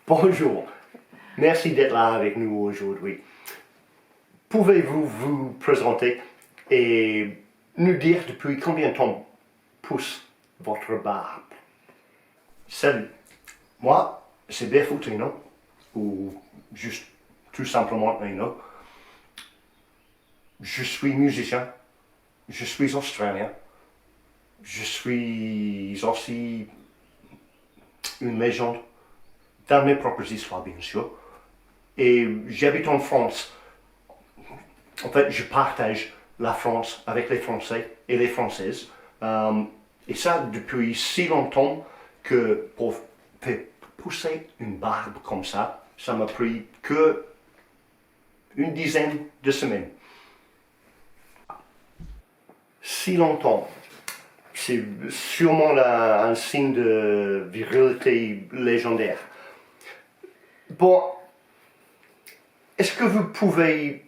Bonjour, merci d'être là avec nous aujourd'hui. Pouvez-vous vous présenter et nous dire depuis combien de temps pousse votre barbe? Salut, moi c'est Berfoutino, ou juste tout simplement Nino. Je suis musicien, je suis australien, je suis aussi une légende dans mes propres histoires bien sûr, et j'habite en France. En fait, je partage la France avec les Français et les Françaises. Et ça depuis si longtemps que pour faire pousser une barbe comme ça m'a pris que une dizaine de semaines. Si longtemps, c'est sûrement un signe de virilité légendaire. Bon, est-ce que vous pouvez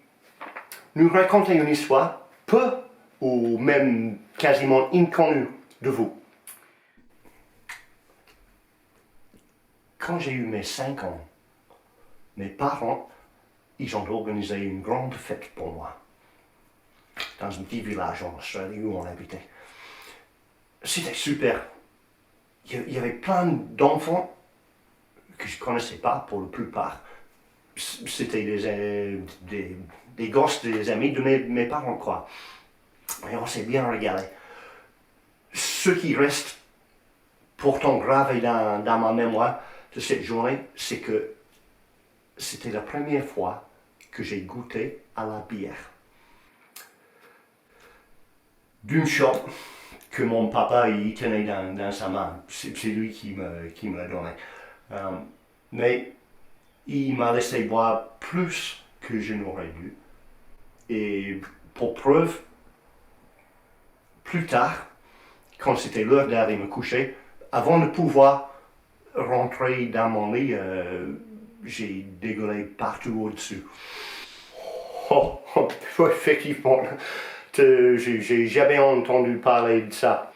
nous raconter une histoire peu ou même quasiment inconnue de vous? Quand j'ai eu mes 5 ans, mes parents, ils ont organisé une grande fête pour moi, dans un petit village en Australie où on habitait. C'était super. Il y avait plein d'enfants que je ne connaissais pas pour la plupart. C'était des gosses, des amis de mes parents, quoi. Et on s'est bien régalé. Ce qui reste pourtant gravé dans ma mémoire de cette journée, c'est que c'était la première fois que j'ai goûté à la bière. D'une shot que mon papa il tenait dans sa main. C'est lui qui me l'a donné. Mais il m'a laissé boire plus que je n'aurais dû. Et pour preuve, plus tard, quand c'était l'heure d'aller me coucher, avant de pouvoir rentrer dans mon lit, j'ai dégueulé partout au-dessus. Oh, effectivement, j'ai jamais entendu parler de ça.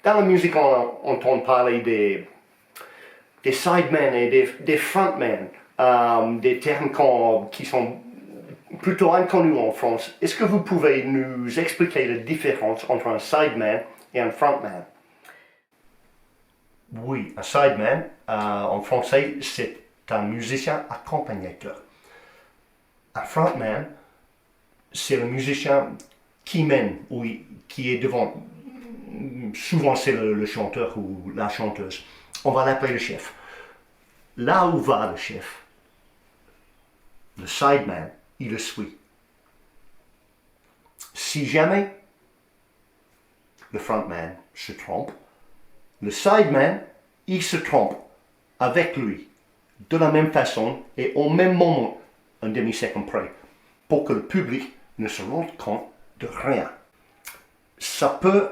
Dans la musique, on entend parler des sidemen et des frontmen, des termes qui sont plutôt inconnus en France. Est-ce que vous pouvez nous expliquer la différence entre un sideman et un frontman? Oui, un sideman, en français, c'est un musicien accompagnateur. Un frontman, c'est le musicien qui mène, oui, qui est devant. Souvent, c'est le chanteur ou la chanteuse. On va l'appeler le chef. Là où va le chef, le sideman, il le suit. Si jamais le frontman se trompe, le sideman, il se trompe avec lui, de la même façon et au même moment, un demi-seconde près, pour que le public ne se rende compte de rien. Ça peut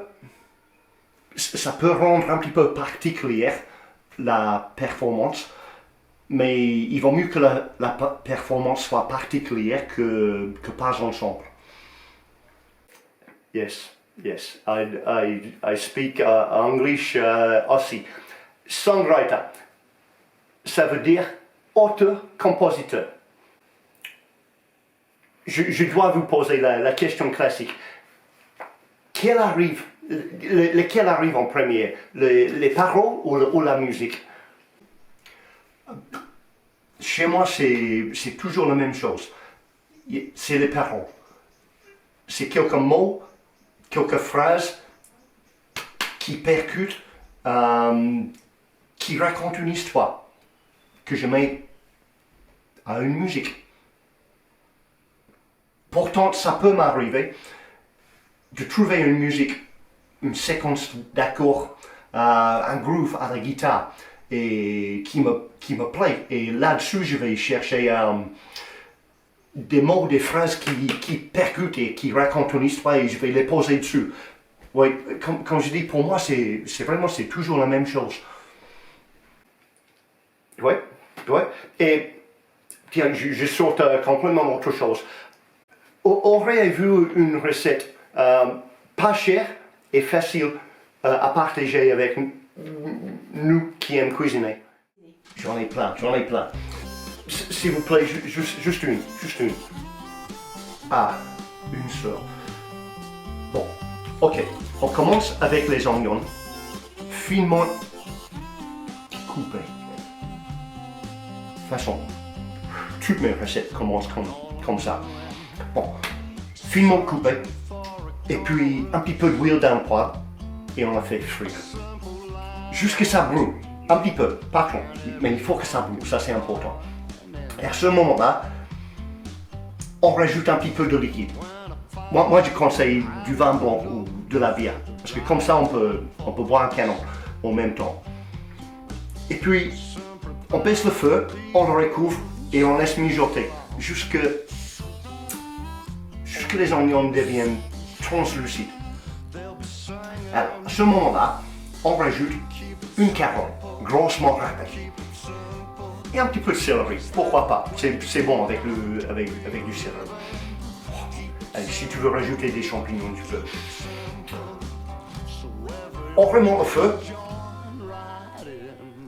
rendre un petit peu particulière la performance, mais il vaut mieux que la performance soit particulière que pas ensemble. Yes, I speak English aussi. Songwriter, ça veut dire auteur-compositeur. Je dois vous poser la question classique. Lequel arrive en premier, les paroles ou la musique? Chez moi, c'est toujours la même chose. C'est les paroles. C'est quelques mots, quelques phrases qui percutent, qui racontent une histoire que je mets à une musique. Pourtant, ça peut m'arriver de trouver une musique, une séquence d'accords, un groove à la guitare et qui me plaît. Et là-dessus, je vais chercher des mots, des phrases qui percutent et qui racontent une histoire et je vais les poser dessus. Oui, comme je dis, pour moi, c'est toujours la même chose. Oui. Et tiens, je saute complètement autre chose. Auriez-vous une recette pas chère et facile à partager avec nous qui aiment cuisiner. J'en ai plein. S'il vous plaît, juste une. Ah, une seule. Bon, ok. On commence avec les oignons, finement coupés. De toute façon, toutes mes recettes commencent comme ça. Bon, finement coupé, et puis un petit peu d'huile dans le poêle, et on la fait frire. Jusqu'à ça brûle, un petit peu, pas trop, mais il faut que ça brûle, ça c'est important. Et à ce moment-là, on rajoute un petit peu de liquide. Moi je conseille du vin blanc ou de la bière, parce que comme ça on peut boire un canon en même temps. Et puis, on baisse le feu, on le recouvre et on laisse mijoter jusque les oignons deviennent translucides. Alors, à ce moment-là, on rajoute une carotte grossement râpée et un petit peu de céleri. Pourquoi pas? C'est bon avec du céleri. Allez, si tu veux rajouter des champignons, tu peux. On remonte le feu.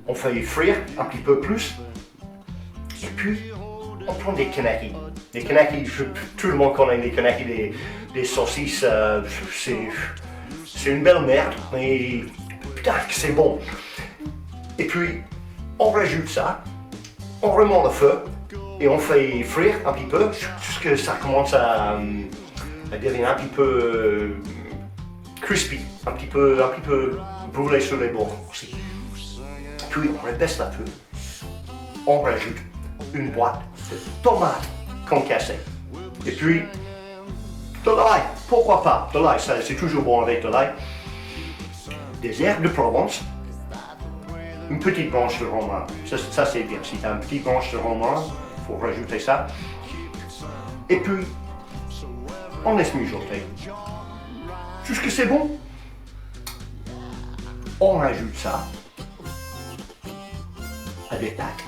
On fait frire un petit peu plus. Et puis, on prend des kanaki. Les kanaki, tout le monde connaît les kanaki, des saucisses. C'est une belle merde, mais putain que c'est bon. Et puis, on rajoute ça. On remonte le feu. Et on fait frire un petit peu, jusqu'à ce que ça commence à devenir un petit peu crispy, un petit peu brûlé sur les bords aussi. Puis on rebaisse la feu. On rajoute une boîte de tomates concassées. Et puis de l'ail, pourquoi pas? De l'ail, c'est toujours bon avec de l'ail. Des herbes de Provence. Une petite branche de romarin. Ça c'est bien. Si tu as une petite branche de romarin, il faut rajouter ça. Et puis, on laisse mijoter. Jusque c'est bon. On rajoute ça à des pâtes.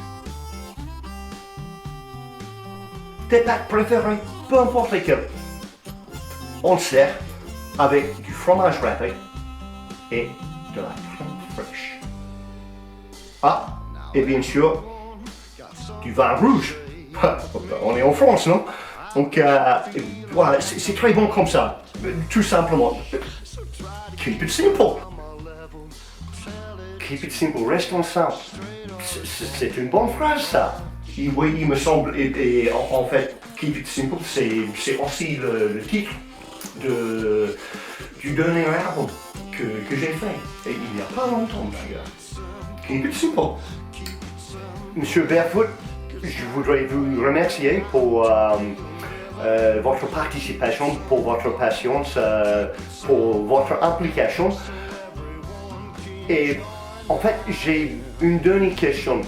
Tes pâtes préférées, peu importe lesquelles. On le sert avec du fromage râpé et de la crème fraîche. Ah, et bien sûr, du vin rouge. On est en France, non? Donc, voilà, c'est très bon comme ça. Tout simplement. Keep it simple. Keep it simple, restons simples. C'est une bonne phrase, ça. Et oui, il me semble, et en fait, Keep it simple, c'est aussi le titre du dernier album que j'ai fait. Et il n'y a pas longtemps, d'ailleurs. Keep it simple. Monsieur Barefoot, je voudrais vous remercier pour votre participation, pour votre patience, pour votre implication. Et en fait, j'ai une dernière question.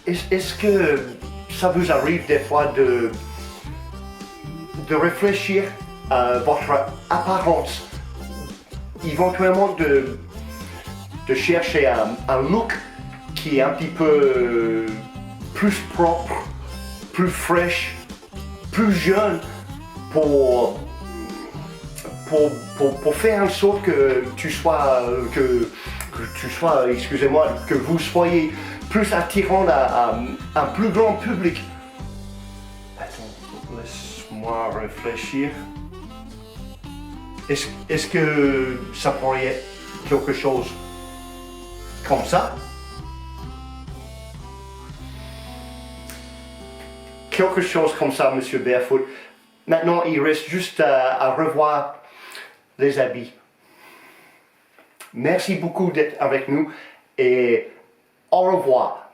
Est-ce que ça vous arrive des fois de réfléchir à votre apparence, éventuellement de chercher un look qui est un petit peu plus propre, plus fraîche, plus jeune pour faire en sorte que vous soyez plus attirant à un plus grand public. Attends, laisse-moi réfléchir. Est-ce que ça pourrait être quelque chose comme ça? Quelque chose comme ça, Monsieur Barefoot. Maintenant, il reste juste à revoir les habits. Merci beaucoup d'être avec nous et au revoir.